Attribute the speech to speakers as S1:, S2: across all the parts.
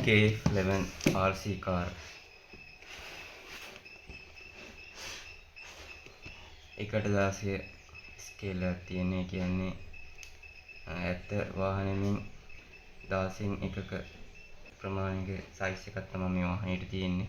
S1: KF11 RC car එකට 16 scale එකක් තියෙන්නේ. කියන්නේ ඇත්ත වාහනෙමින් 16න් එකක ප්‍රමාණයක සයිස් එකක් තමයි මේ වාහනේට තියෙන්නේ.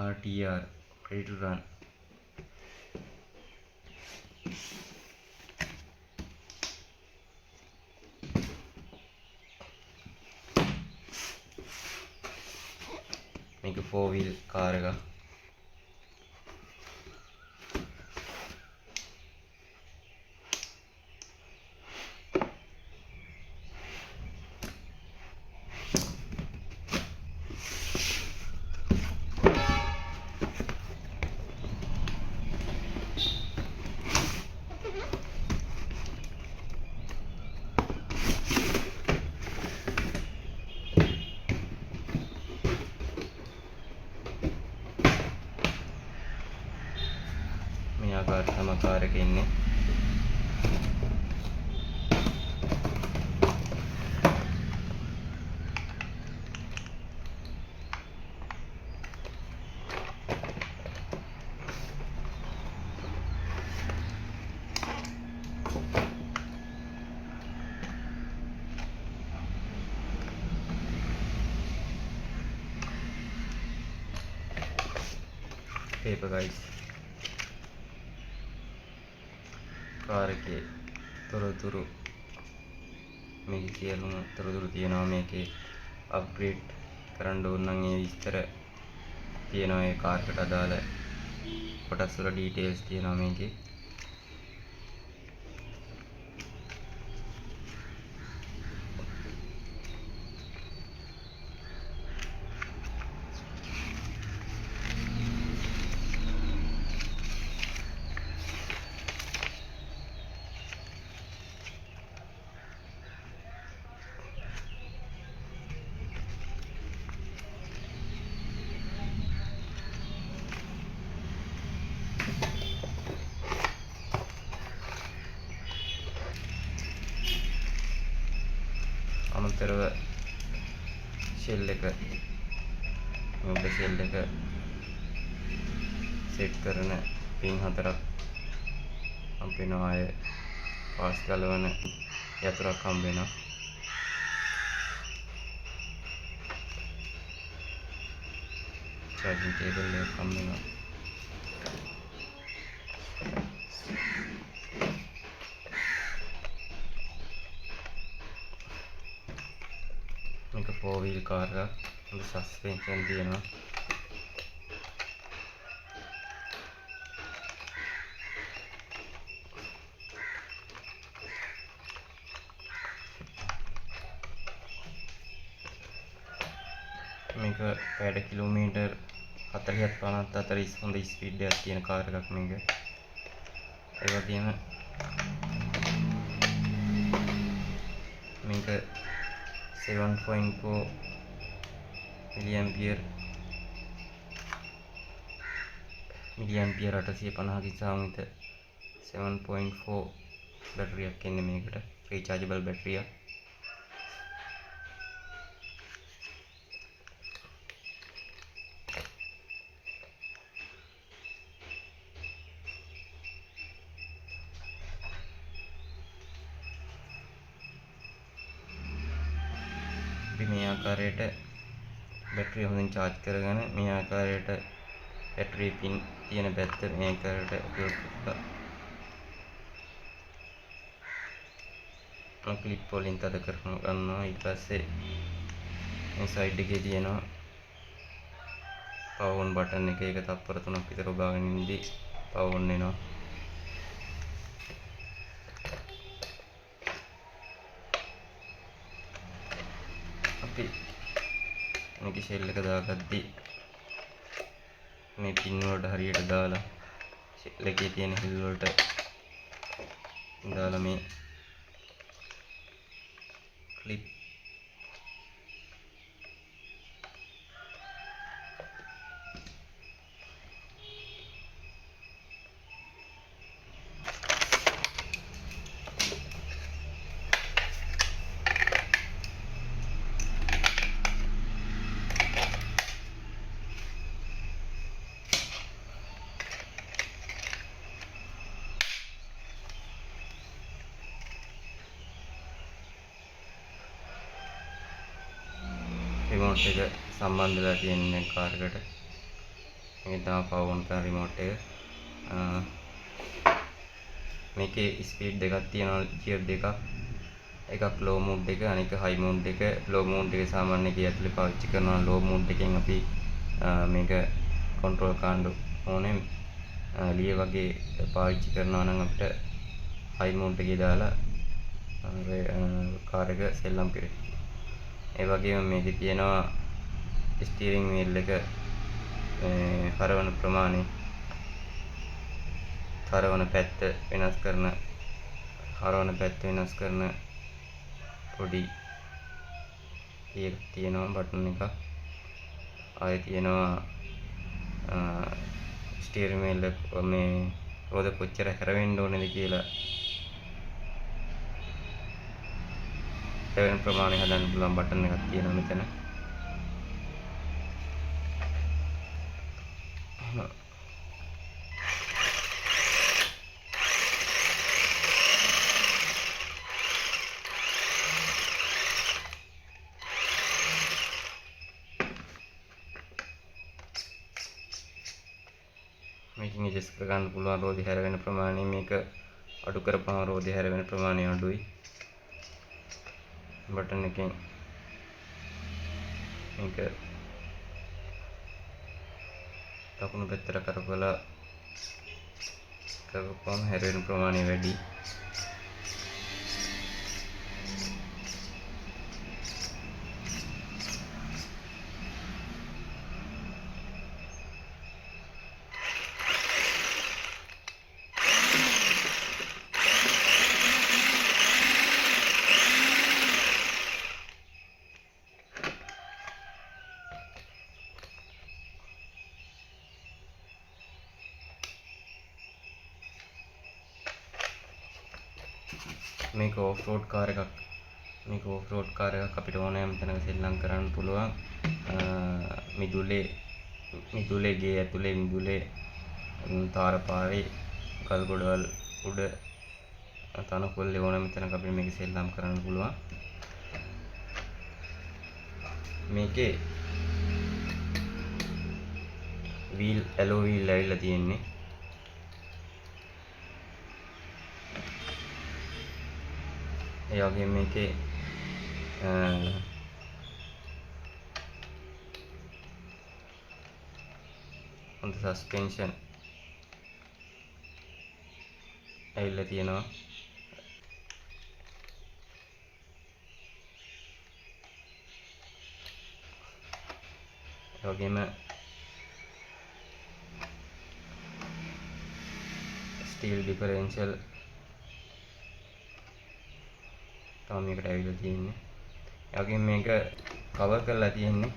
S1: RTR ready to run. මේක 4 wheel car එකක්. මේ ආකාරයට තමයි කාර් එක ඉන්නේ. paper guys. කාර් එකේ තොරතුරු මේකේ සියලුම තොරතුරු තියෙනවා. මේකේ අප්ග්‍රේඩ් කරන්න ඕන නම් ඒ විස්තර තියෙනවා. ඒ කාර් එකට අදාළ කොටස් වල ඩීටේල්ස් තියෙනවා මේකේ. අමතරව ෂෙල් එක උඩ ෂෙල් එක සෙට් කරන පින් 4ක් හම්බෙනවා. අය පාස් ගලවන යතුරක් හම්බෙනවා. charging cable එකක් හම්බෙනවා. මේක 4 wheel car එකක්. හොඳ suspension තියෙනවා. මේක පැය කිලෝමීටර් 40ක් 50ක් අතර හොඳ ස්පීඩ් එකක් තියෙන කාර් එකක් මේක. ඒ වගේම මේක 7.4 මිලිඇම්පියර් 850 සාමිත 7.4 බැටරියක් එන්නේ මේකට. රීචාර්ජබල් බැටරියක්. මේ ආකාරයට බැටරිය හොඳින් charge කරගෙන මේ ආකාරයට බැටරි පින් තියෙන පැත්ත මේ ආකාරයට ක්ලිප් වලින් තද කරනවා. ඊට පස්සේ මේ සයිඩ් එකේ තියෙනවා power on button එක. ඒක තත්පර 3ක් විතර ඔබාගෙන ඉඳි power on වෙනවා. අපි මේක ෂෙල් එක දාගද්දී මේ පින් වලට හරියට දාලා ෂෙල් එකේ තියෙන හිල් වලට දාලා මේ ක්ලිප් රිමෝට් එක සම්බන්ධ වෙලා තියෙන්නේ කාර් එකට. මේක තමයි පවර් ඔන් කරන රිමෝට් එක. මේකේ ස්පීඩ් දෙකක් තියෙනවා, ගියර් දෙකක්. එකක් ලෝ මූඩ් එක, අනික හයි මූඩ් එක. ලෝ මූඩ් එක සාමාන්‍ය ගේ ඇතුලේ පාවිච්චි කරනවා. ලෝ මූඩ් එකෙන් අපි මේක කන්ට්‍රෝල් කරන්න ඕනේ. එළිය වගේ පාවිච්චි කරනවා නම් අපිට හයි මූඩ් එකේ දාලා කාර් එක සෙල්ලම් කරේ. ඒ වගේම මේකේ තියෙනවා ස්ටියරින් වීල් එක හරවන ප්‍රමාණය, හරවන පැත්ත වෙනස් කරන පොඩි එකක් තියෙනවා, බටන් එකක්. ආයේ තියෙනවා ස්ටියරින් වීල් එක මේ රෝද කොච්චර හැරවෙන්න ඕනේද කියලා හැරවෙන ප්‍රමාණය හදන්න පුළුවන් බටන් එකක් තියෙනවා මෙතන. මේකෙන් ඇඩ්ජස්ට් කර ගන්න පුළුවන් රෝදේ හැරවෙන ප්‍රමාණය. මේක අඩු කරපුවම රෝදේ හැරවෙන ප්‍රමාණය අඩුයි. බටන් එකෙන් මේක දකුණු පැත්තට කරපුවම හැරවෙන ප්‍රමාණය වැඩි. මේක ඕෆ් රෝඩ් කාර් එකක්. අපිට ඕනෑම තැනක සෙල්ලම් කරන්න පුළුවන්. මිදුලේ ගේ ඇතුලේ, මිදුලේ තාරපාරේ, ගල් ගොඩවල් උඩ, තනකොල්ලේ ඕනෑම තැනක අපිට මේක සෙල්ලම් කරන්න පුළුවන්. මේකේ ඇලෝ වීල් ඇවිල්ලා තියෙන්නේ. ඒ වගේම මේකේ හොඳ සස්පෙන්ෂන් ඇවිල්ලා තියෙනවා. ඒ වගේම ස්ටීල් ඩිෆරෙන්ෂල් තමයි මේකට ඇවිල්ලා තියෙන්නේ. ඒ වගේම මේක කවර් කරලා තියෙන්නේ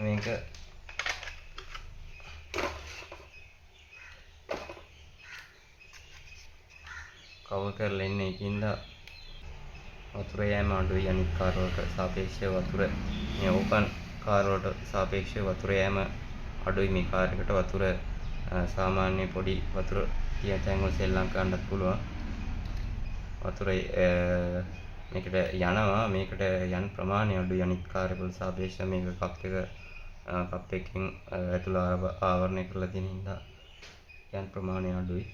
S1: මේක කවර් කරලා ඉන්නේ. ඒකින්ද වතුර යෑම අඩුයි. අනිත් කාර් වලට සාපේක්ෂව මේ ඕපන් කාර් වලට සාපේක්ෂව වතුර යෑම අඩුයි. මේ කාර් එකට වතුර සාමාන්‍ය පොඩි වතුර තියෙන තැන් වල සෙල්ලම් කරන්නත් පුළුවන්. වතුර මේකට යනවා. මේකට යන ප්‍රමාණය අඩුයි අනිත් කාර් වල සාපේක්ෂව. මේක කප් එකකින් ඇතුළ ආවරණය කරලා තියෙන හින්දා යන ප්‍රමාණය අඩුයි.